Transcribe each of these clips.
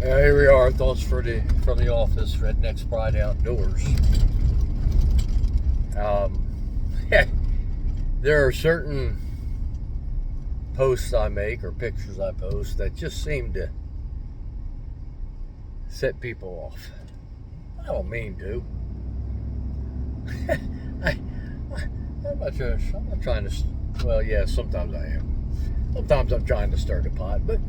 Here we are, thoughts from the office, Redneck's Pride Outdoors. Um, there are certain posts I make or pictures I post that just seem to set people off. I don't mean to. I'm not trying to. Well, yeah, sometimes I am. Sometimes I'm trying to stir the pot, but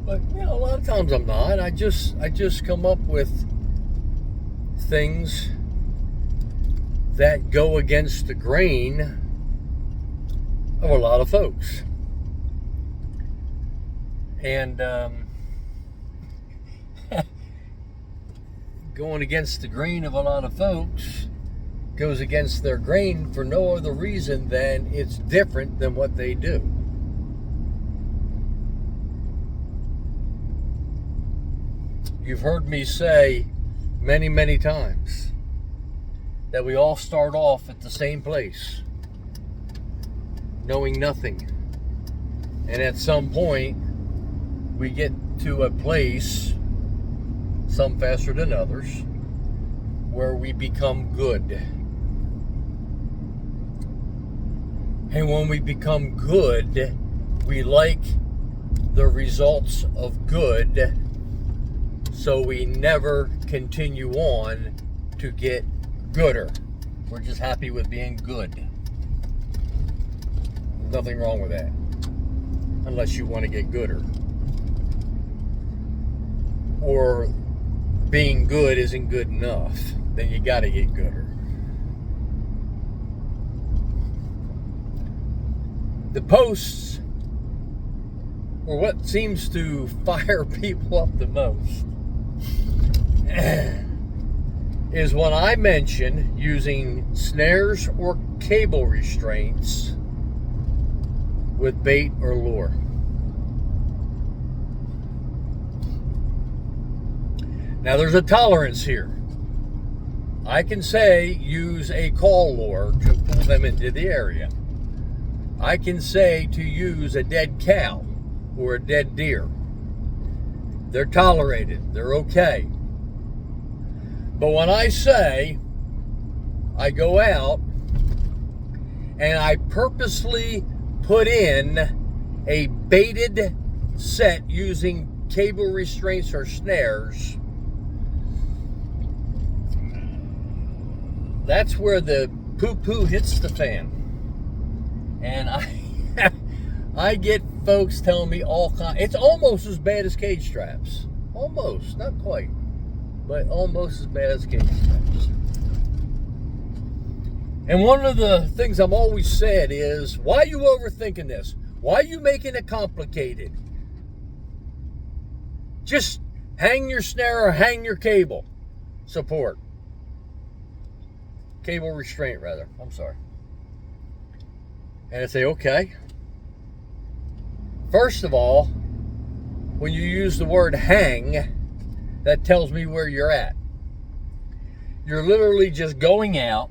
a lot of times I'm not. I just come up with things that go against the grain of a lot of folks, and going against the grain of a lot of folks goes against their grain for no other reason than it's different than what they do. You've heard me say many, many times that we all start off at the same place, knowing nothing. And at some point, we get to a place, some faster than others, where we become good. And when we become good, we like the results of good, so we never continue on to get gooder. We're just happy with being good. Nothing wrong with that, unless you want to get gooder. Or being good isn't good enough, then you got to get gooder. The posts, or what seems to fire people up the most, is when I mention using snares or cable restraints with bait or lure. Now there's a tolerance here. I can say use a call lure to pull them into the area. I can say to use a dead cow or a dead deer. They're tolerated, they're okay. But when I say I go out and I purposely put in a baited set using cable restraints or snares, that's where the poo-poo hits the fan. And I get folks telling me all kinds. It's almost as bad as cage traps. Almost, not quite, but almost as bad as cage traps. And one of the things I'm always said is, why are you overthinking this? Why are you making it complicated? Just hang your snare or hang your cable support. Cable restraint, rather. I'm sorry. And I say, okay. First of all, when you use the word hang, that tells me where you're at. You're literally just going out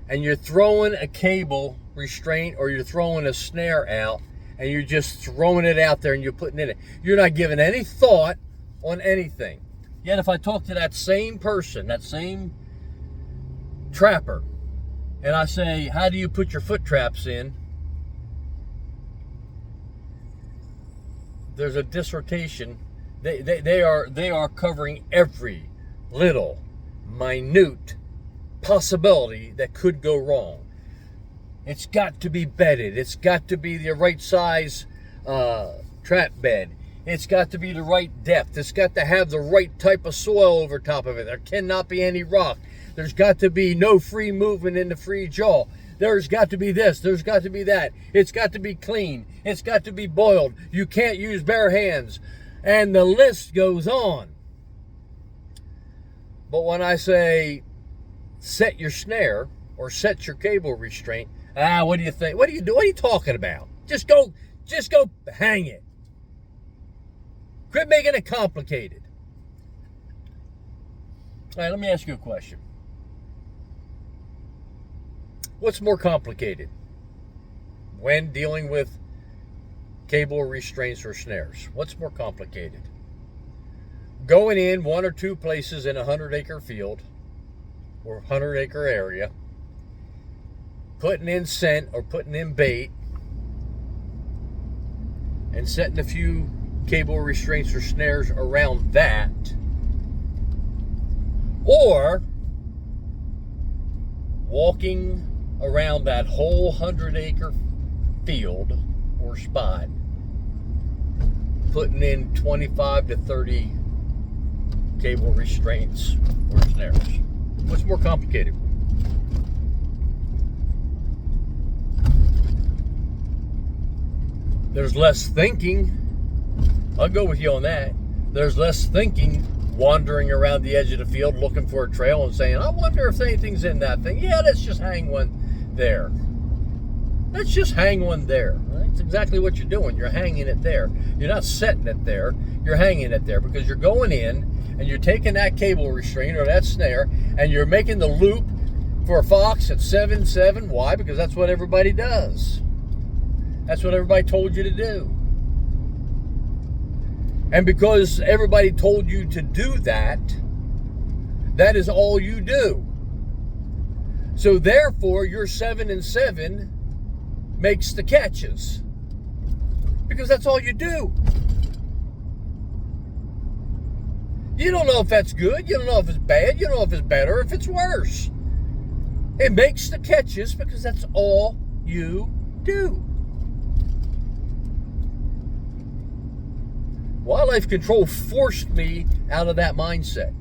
and you're throwing a cable restraint or you're throwing a snare out and you're just throwing it out there and you're putting it in. You're not giving any thought on anything. Yet if I talk to that same person, that same trapper, and I say, how do you put your foot traps in? There's a dissertation. They are covering every little minute possibility that could go wrong. It's got to be bedded. It's got to be the right size trap bed. It's got to be the right depth. It's got to have the right type of soil over top of it. There cannot be any rock. There's got to be no free movement in the free jaw. There's got to be this. There's got to be that. It's got to be clean. It's got to be boiled. You can't use bare hands. And the list goes on. But when I say set your snare or set your cable restraint, what do you think? What do you do? What are you talking about? Just go hang it. Quit making it complicated. All right, let me ask you a question. What's more complicated when dealing with cable restraints or snares? What's more complicated? going in one or two places in a 100-acre field or 100-acre area, putting in scent or putting in bait, and setting a few cable restraints or snares around that, or walking around that whole 100-acre field or spot, putting in 25 to 30 cable restraints or snares. What's more complicated? There's less thinking. I'll go with you on that. There's less thinking wandering around the edge of the field looking for a trail and saying, I wonder if anything's in that thing. Yeah, let's just hang one there. Let's just hang one there. That's exactly what you're doing. You're hanging it there. You're not setting it there. You're hanging it there because you're going in and you're taking that cable restraint or that snare and you're making the loop for a fox at 7-7. Why? Because that's what everybody does. That's what everybody told you to do. And because everybody told you to do that, that is all you do. So therefore, your 7-7 makes the catches. Because that's all you do. You don't know if that's good. You don't know if it's bad. You don't know if it's better, if it's worse. It makes the catches because that's all you do. Wildlife control forced me out of that mindset.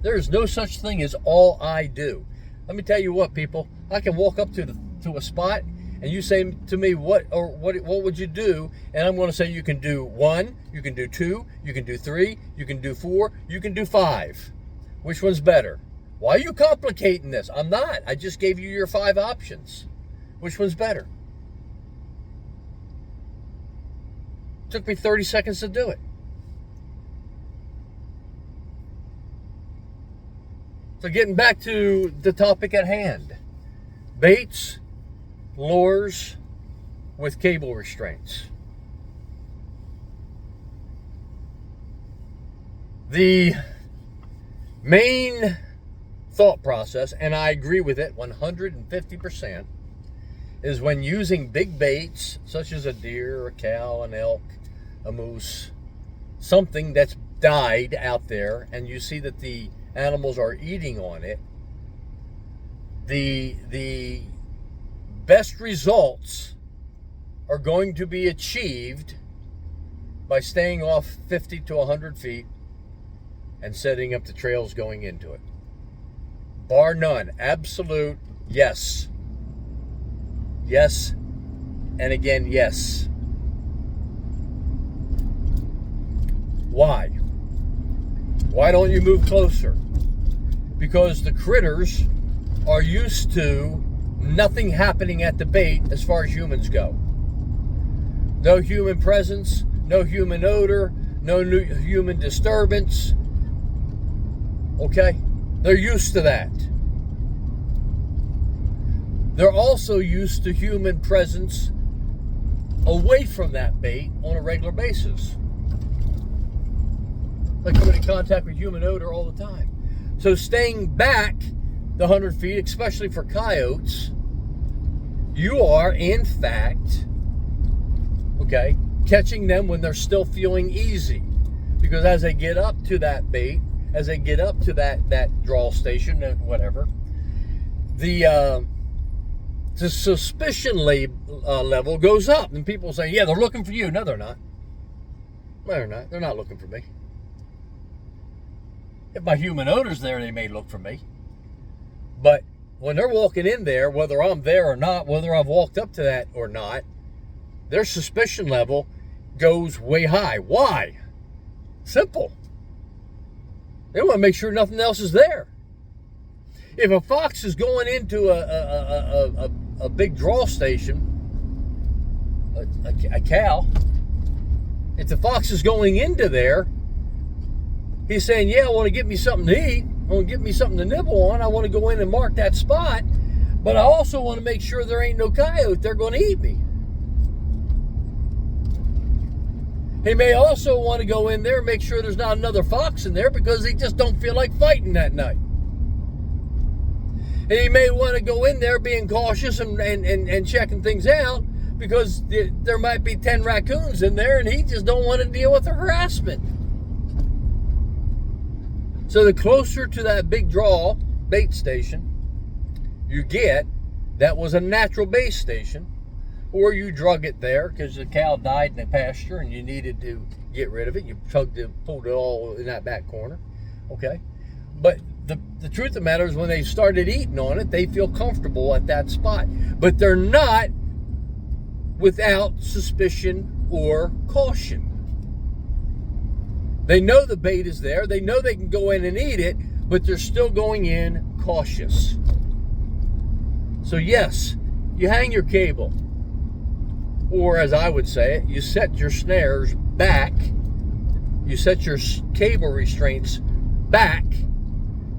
There is no such thing as all I do. Let me tell you what, people. I can walk up to a spot and you say to me, what would you do? And I'm going to say you can do 1, you can do 2, you can do 3, you can do 4, you can do 5. Which one's better? Why are you complicating this? I'm not. I just gave you your 5 options. Which one's better? Took me 30 seconds to do it. So getting back to the topic at hand. Baits, lures with cable restraints. The main thought process, and I agree with it 150%, is when using big baits, such as a deer, a cow, an elk, a moose, something that's died out there, and you see that the animals are eating on it, the best results are going to be achieved by staying off 50 to 100 feet and setting up the trails going into it. Bar none. Absolute yes. Yes, and again, yes. Why? Why don't you move closer? Because the critters are used to nothing happening at the bait as far as humans go. No human presence, no human odor, no human disturbance. Okay? They're used to that. They're also used to human presence away from that bait on a regular basis. They come in contact with human odor all the time. So staying back the 100 feet, especially for coyotes, you are, in fact, okay, catching them when they're still feeling easy. Because as they get up to that bait, as they get up to that draw station, whatever, the suspicion level goes up. And people say, yeah, they're looking for you. No, they're not. No, they're not. They're not looking for me. If my human odor's there, they may look for me. But when they're walking in there, whether I'm there or not, whether I've walked up to that or not, their suspicion level goes way high. Why? Simple. They want to make sure nothing else is there. If a fox is going into a big draw station, a cow, if the fox is going into there, he's saying, yeah, I want to get me something to eat. I want to get me something to nibble on. I want to go in and mark that spot. But I also want to make sure there ain't no coyote. They're going to eat me. He may also want to go in there and make sure there's not another fox in there because he just don't feel like fighting that night. And he may want to go in there being cautious and checking things out because there might be 10 raccoons in there and he just don't want to deal with the harassment. So the closer to that big draw bait station you get, that was a natural bait station, or you drug it there because the cow died in the pasture and you needed to get rid of it. You pulled it all in that back corner. Okay. But the truth of the matter is when they started eating on it, they feel comfortable at that spot. But they're not without suspicion or caution. They know the bait is there. They know they can go in and eat it, but they're still going in cautious. So yes, you hang your cable. Or as I would say it, you set your snares back. You set your cable restraints back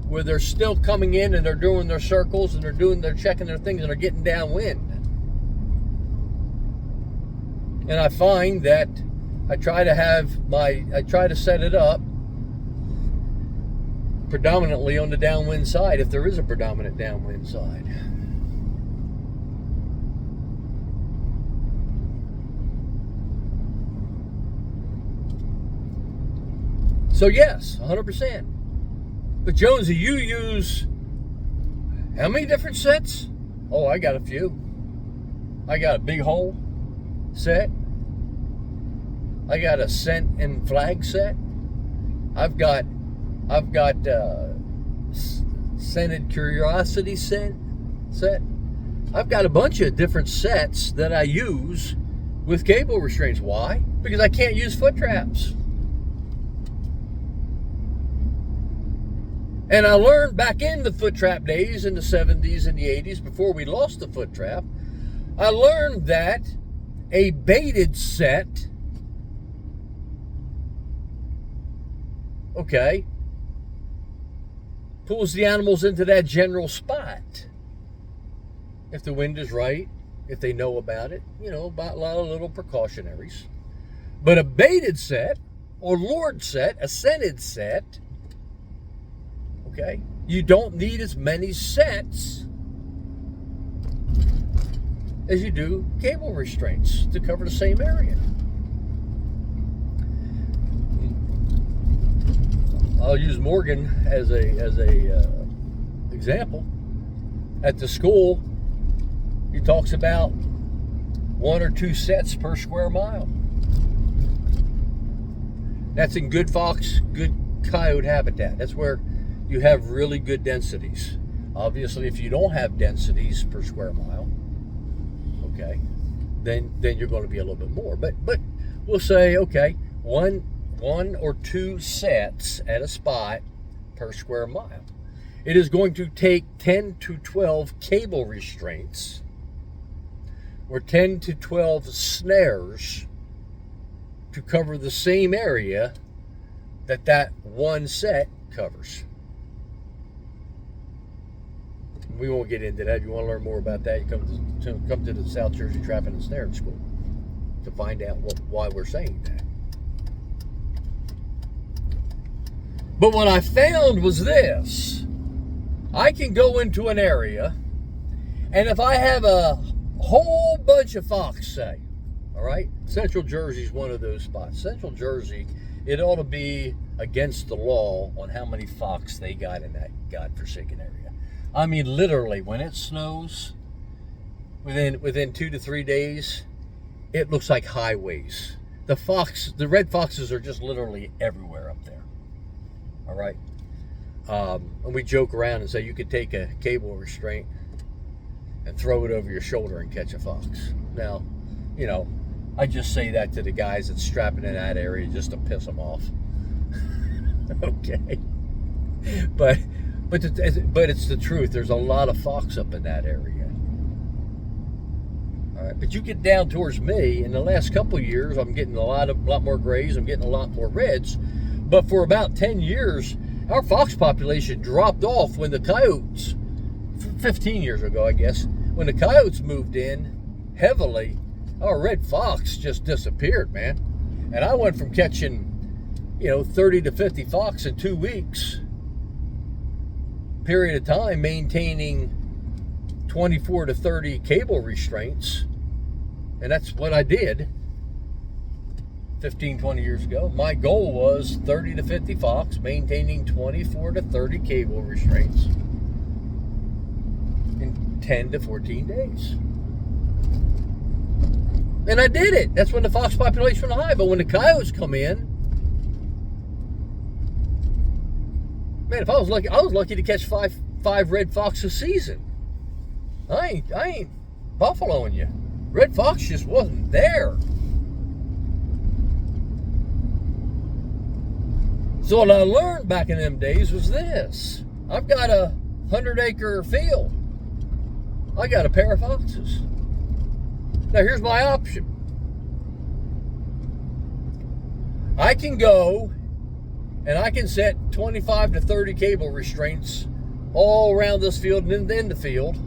where they're still coming in and they're doing their circles and they're checking their things and they're getting downwind. And I find that I try to set it up predominantly on the downwind side if there is a predominant downwind side. So yes, 100%. But Jonesy, you use how many different sets? Oh, I got a few. I got a big hole set. I got a scent and flag set. I've got scented curiosity set. I've got a bunch of different sets that I use with cable restraints. Why? Because I can't use foot traps. And I learned back in the foot trap days in the 70s and the 80s, before we lost the foot trap, I learned that a baited set, okay, pulls the animals into that general spot. If the wind is right, if they know about it, about a lot of little precautionaries. But a baited set, or lured set, a scented set, okay, you don't need as many sets as you do cable restraints to cover the same area. I'll use Morgan as a example. At the school, he talks about 1 or 2 sets per square mile. That's in good fox, good coyote habitat. That's where you have really good densities. Obviously, if you don't have densities per square mile, okay, then you're going to be a little bit more. But we'll say, okay, one or 2 sets at a spot per square mile. It is going to take 10 to 12 cable restraints or 10 to 12 snares to cover the same area that one set covers. We won't get into that. If you want to learn more about that, you come to the South Jersey Trapping and Snaring School to find out why we're saying that. But what I found was this. I can go into an area, and if I have a whole bunch of fox, say, all right, Central Jersey is one of those spots. Central Jersey, it ought to be against the law on how many fox they got in that godforsaken area. I mean, literally, when it snows, within 2 to 3 days, it looks like highways. The red foxes are just literally everywhere up there. All right? And we joke around and say you could take a cable restraint and throw it over your shoulder and catch a fox. Now, I just say that to the guys that's strapping in that area just to piss them off. Okay? But it's the truth. There's a lot of fox up in that area. All right, but you get down towards me. In the last couple of years, I'm getting a lot more grays. I'm getting a lot more reds. But for about 10 years, our fox population dropped off when the coyotes, 15 years ago, I guess, when the coyotes moved in heavily, our red fox just disappeared, man. And I went from catching, 30 to 50 fox in 2 weeks, period of time, maintaining 24 to 30 cable restraints. And that's what I did 15, 20 years ago. My goal was 30 to 50 fox, maintaining 24 to 30 cable restraints in 10 to 14 days. And I did it. That's when the fox population was high. But when the coyotes come in, man, if I was lucky to catch five red fox a season. I ain't buffaloing you. Red fox just wasn't there. So what I learned back in them days was this. I've got a 100-acre field. I got a pair of foxes. Now here's my option. I can go and I can set 25 to 30 cable restraints all around this field and in the field.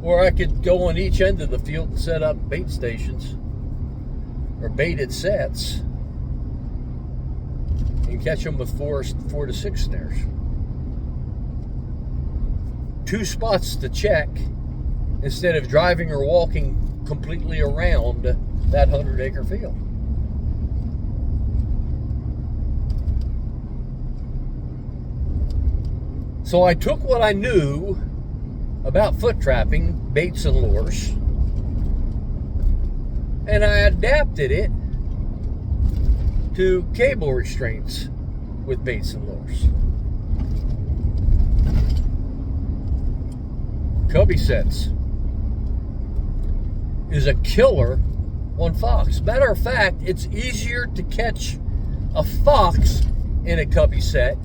Or I could go on each end of the field and set up bait stations or baited sets and catch them with four to six snares. 2 spots to check instead of driving or walking completely around that 100-acre field. So I took what I knew about foot trapping, baits and lures, and I adapted it to cable restraints with baits and lures. Cubby sets is a killer on fox. Matter of fact, it's easier to catch a fox in a cubby set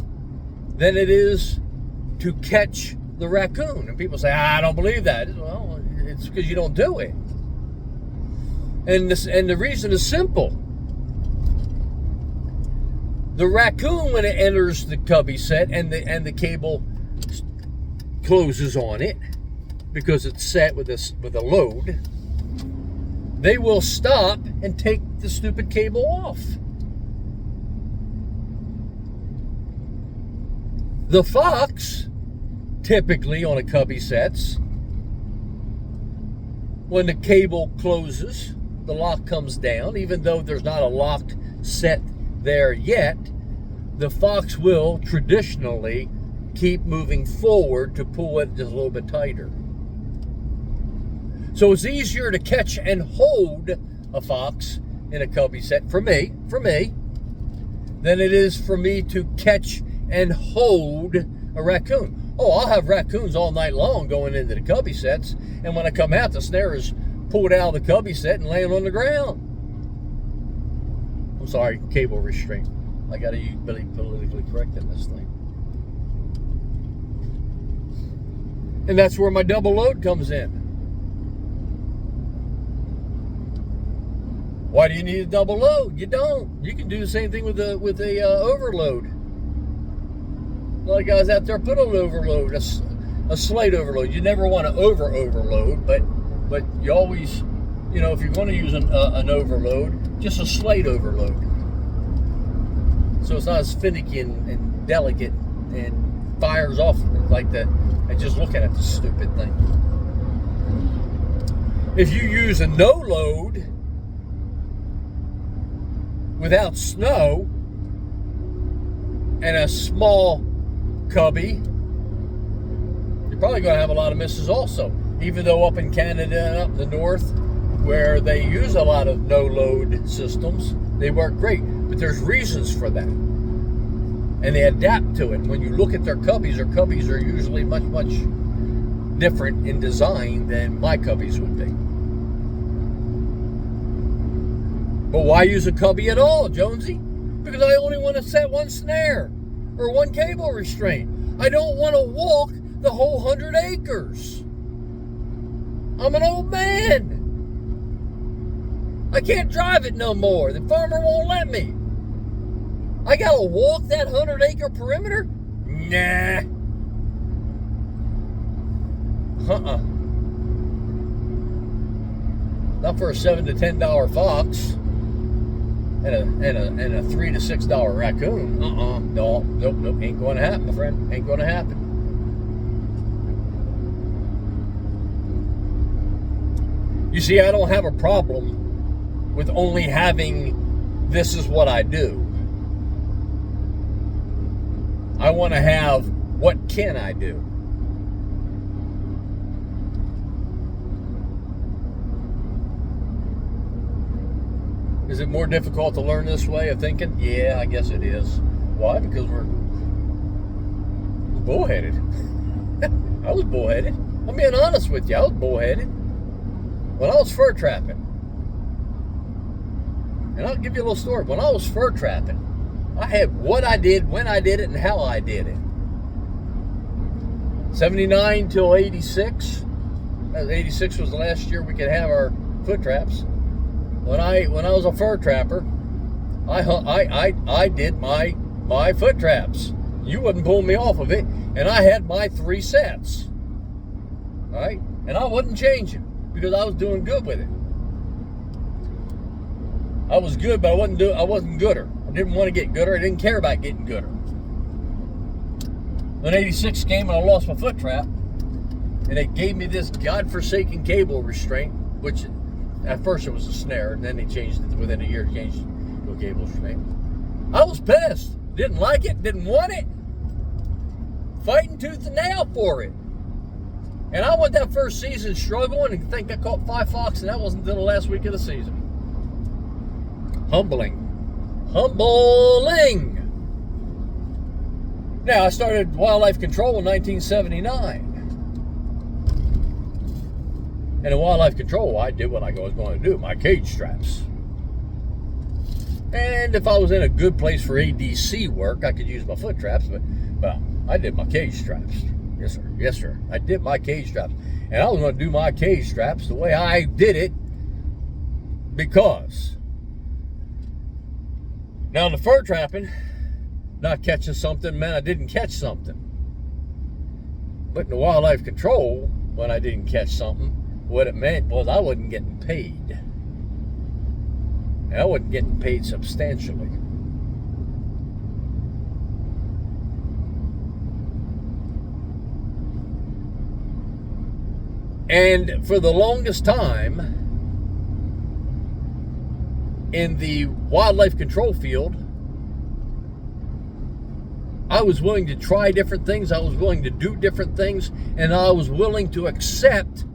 than it is to catch the raccoon. And people say, I don't believe that. Well, it's because you don't do it. And the reason is simple. The raccoon, when it enters the cubby set and the cable closes on it, because it's set with a load, they will stop and take the stupid cable off. The fox, typically on a cubby sets, when the cable closes, the lock comes down. Even though there's not a lock set there yet, the fox will traditionally keep moving forward to pull it just a little bit tighter. So it's easier to catch and hold a fox in a cubby set for me, than it is for me to catch and hold a raccoon. Oh, I'll have raccoons all night long going into the cubby sets, and when I come out, the snare is pulled out of the cubby set and laying on the ground. I'm sorry, cable restraint. I got to be politically correct in this thing. And that's where my double load comes in. Why do you need a double load? You don't. You can do the same thing with a overload. A lot of guys out there put an overload, a slight overload. You never want to overload, but you always, if you're going to use an overload, just a slight overload. So it's not as finicky and delicate and fires off like that. And just look at it, the stupid thing. If you use a no load without snow and a small cubby, you're probably going to have a lot of misses also. Even though up in Canada and up in the north, where they use a lot of no-load systems, they work great. But there's reasons for that. And they adapt to it. When you look at their cubbies are usually much, much different in design than my cubbies would be. But why use a cubby at all, Jonesy? Because I only want to set one snare or one cable restraint. I don't want to walk the whole 100 acres. I'm an old man. I can't drive it no more. The farmer won't let me. I gotta walk that 100-acre perimeter? Nah. Not for a $7 to $10 fox and a $3 to $6 raccoon. Nope, ain't going to happen, my friend. Ain't going to happen. You see, I don't have a problem with only having this is what I do. I want to have what can I do. Is it more difficult to learn this way of thinking? Yeah, I guess it is. Why? Because we're bullheaded. I was bullheaded. I'm being honest with you. I was bullheaded when I was fur trapping. And I'll give you a little story. When I was fur trapping, I had what I did, when I did it, and how I did it. 79 till 86. 86 was the last year we could have our foot traps. When I was a fur trapper, I did my foot traps. You wouldn't pull me off of it, and I had my 3 sets. All right, and I wouldn't change it because I was doing good with it. I was good, but I wasn't gooder. I didn't want to get gooder. I didn't care about getting gooder. When 86 came and I lost my foot trap, and they gave me this godforsaken cable restraint, which at first it was a snare, and then they changed it within a year, changed it to a cable restraint. I was pissed. Didn't like it, didn't want it. Fighting tooth and nail for it. And I went that first season struggling and think I caught 5 fox, and that wasn't until the last week of the season. Humbling. Now, I started wildlife control in 1979. And in wildlife control, I did what I was going to do, my cage straps. And if I was in a good place for ADC work, I could use my foot traps, but I did my cage straps. Yes, sir. I did my cage straps. And I was going to do my cage straps the way I did it because now in the fur trapping, not catching something meant I didn't catch something. But in the wildlife control, when I didn't catch something, what it meant was I wasn't getting paid. And I wasn't getting paid substantially. And for the longest time, in the wildlife control field, I was willing to try different things. I was willing to do different things. And I was willing to accept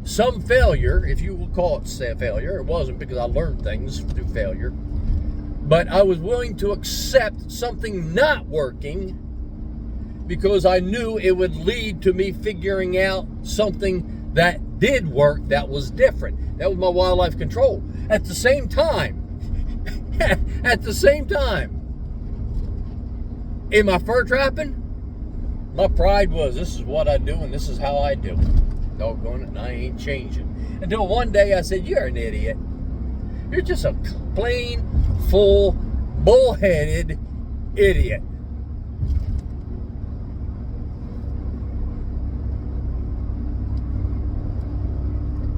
some failure, if you will call it failure. It wasn't, because I learned things through failure. But I was willing to accept something not working because I knew it would lead to me figuring out something that did work that was different. That was my wildlife control. At the same time, in my fur trapping, my pride was, this is what I do and this is how I do it. Doggone it, and I ain't changing. Until one day I said, you're an idiot. You're just a plain, full, bullheaded idiot.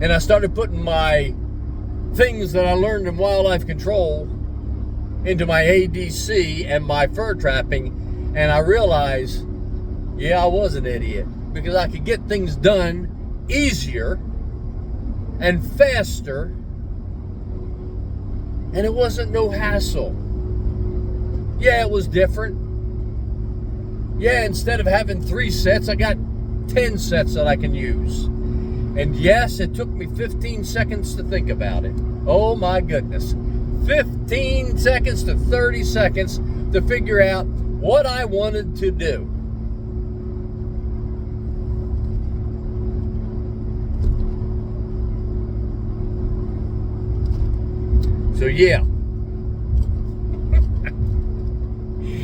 And I started putting my things that I learned in wildlife control into my ADC and my fur trapping, and I realized, yeah, I was an idiot, because I could get things done easier and faster, and it wasn't no hassle. Yeah, it was different. Yeah, instead of having 3 sets, I got 10 sets that I can use. And yes, it took me 15 seconds to think about it. Oh my goodness. 15 seconds to 30 seconds to figure out what I wanted to do. So yeah.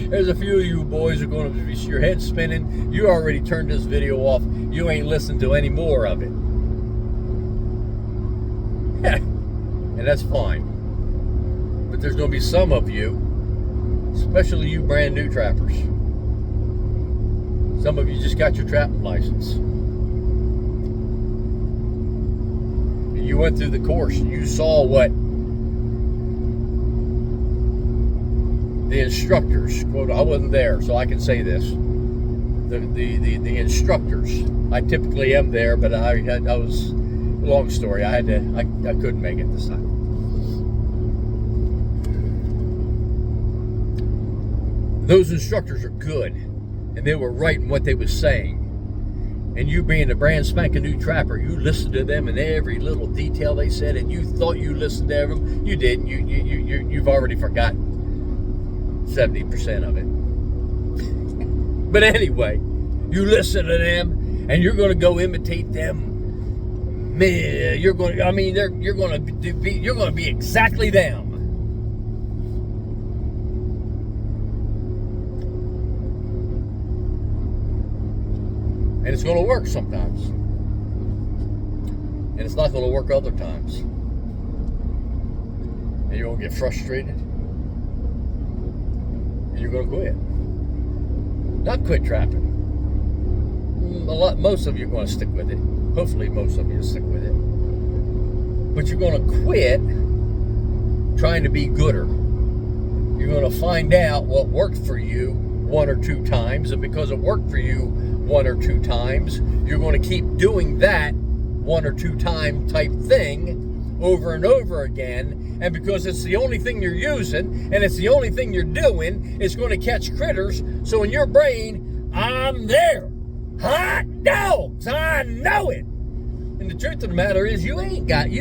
There's a few of you boys who are going to be your head spinning. You already turned this video off. You ain't listened to any more of it. And that's fine. But there's going to be some of you, especially you brand new trappers. Some of you just got your trapping license. You went through the course. You saw what the instructors, quote, I wasn't there, so I can say this. The instructors, I typically am there, but I was, long story, I couldn't make it this time. Those instructors are good, and they were right in what they were saying. And you being a brand spanking new trapper, you listened to them in every little detail they said, and you thought you listened to them. You didn't. You've already forgotten 70% of it. But anyway, you listen to them, and you're going to go imitate them. Man, you're going to be exactly them. And it's going to work sometimes. And it's not going to work other times. And you're going to get frustrated. And you're going to quit. Not quit trapping. Most of you are going to stick with it. Hopefully most of you will stick with it. But you're going to quit trying to be gooder. You're going to find out what worked for you one or two times. And because it worked for you one or two times, you're going to keep doing that one or two time type thing over and over again. And because it's the only thing you're using and it's the only thing you're doing, it's going to catch critters. So in your brain, I'm there. Hot dogs, I know it. And the truth of the matter is you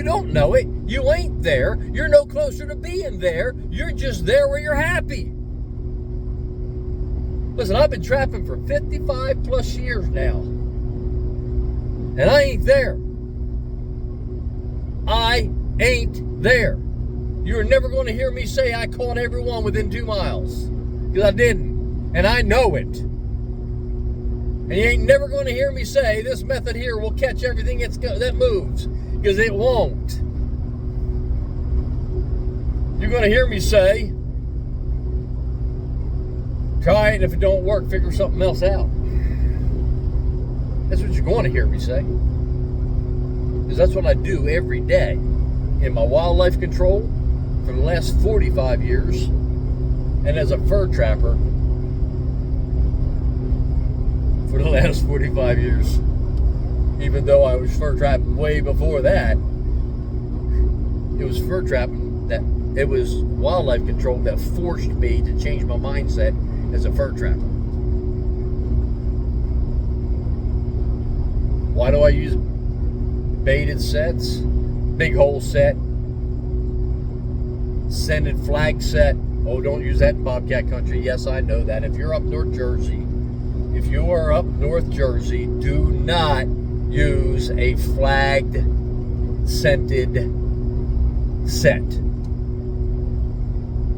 don't know it. You ain't there. You're no closer to being there. You're just there where you're happy. Listen, I've been trapping for 55 plus years now. And I ain't there. I ain't there. You're never going to hear me say I caught everyone within 2 miles. Because I didn't. And I know it. And you ain't never going to hear me say this method here will catch everything that moves. Because it won't. You're going to hear me say, try it, and if it don't work, figure something else out. That's what you're going to hear me say. Because that's what I do every day in my wildlife control for the last 45 years, and as a fur trapper for the last 45 years. Even though I was fur trapping way before that, it was fur trapping it was wildlife control that forced me to change my mindset as a fur trapper. Why do I use baited sets, big hole set, scented flag set? Oh, don't use that in bobcat country. Yes, I know that. If you're up North Jersey, do not use a flagged scented set.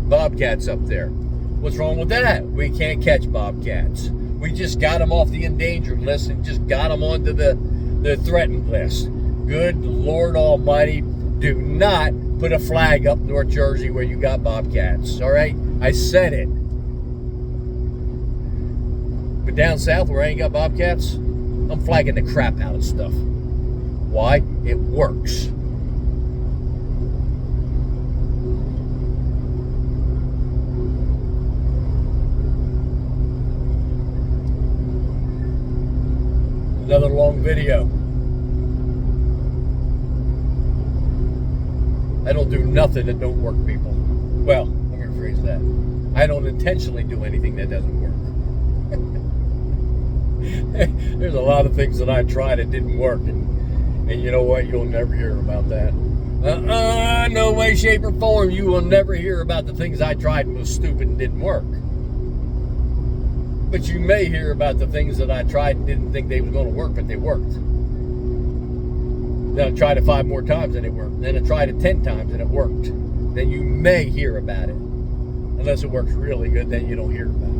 Bobcats up there. What's wrong with that? We can't catch bobcats. We just got them off the endangered list and just got them onto the threatened list. Good Lord Almighty, do not put a flag up North Jersey where you got bobcats. All right? I said it. But down south where I ain't got bobcats, I'm flagging the crap out of stuff. Why? It works. Another long video. I don't do nothing that don't work, people. Well, let me rephrase that. I don't intentionally do anything that doesn't work. There's a lot of things that I tried that didn't work, and you know what? You'll never hear about that. No way, shape, or form. You will never hear about the things I tried and was stupid and didn't work. But you may hear about the things that I tried and didn't think they was going to work, but they worked. Then I tried it 5 more times and it worked. Then I tried it 10 times and it worked. Then you may hear about it. Unless it works really good, then you don't hear about it.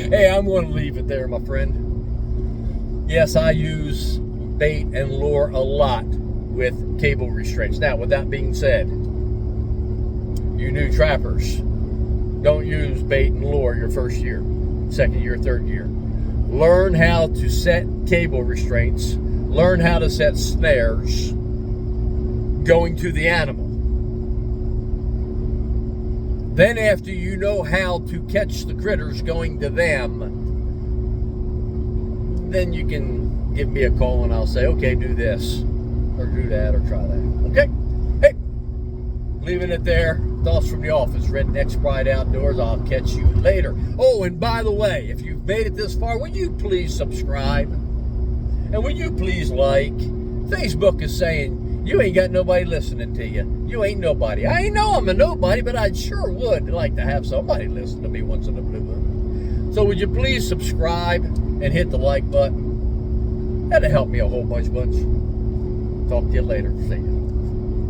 Hey, I'm going to leave it there, my friend. Yes, I use bait and lure a lot with cable restraints. Now, with that being said, you new trappers, don't use bait and lure your first year, second year, third year. Learn how to set cable restraints learn how to set snares going to the animal. Then after you know how to catch the critters going to them, then you can give me a call and I'll say, okay, do this or do that or try that. Okay? Hey, leaving it there. Thoughts from the office. Redneck's Pride Outdoors. I'll catch you later. Oh, and by the way, if you've made it this far, will you please subscribe? And will you please like? Facebook is saying, you ain't got nobody listening to you. You ain't nobody. I know I'm a nobody, but I sure would like to have somebody listen to me once in a blue moon. So would you please subscribe and hit the like button? That'll help me a whole bunch. Talk to you later. See ya.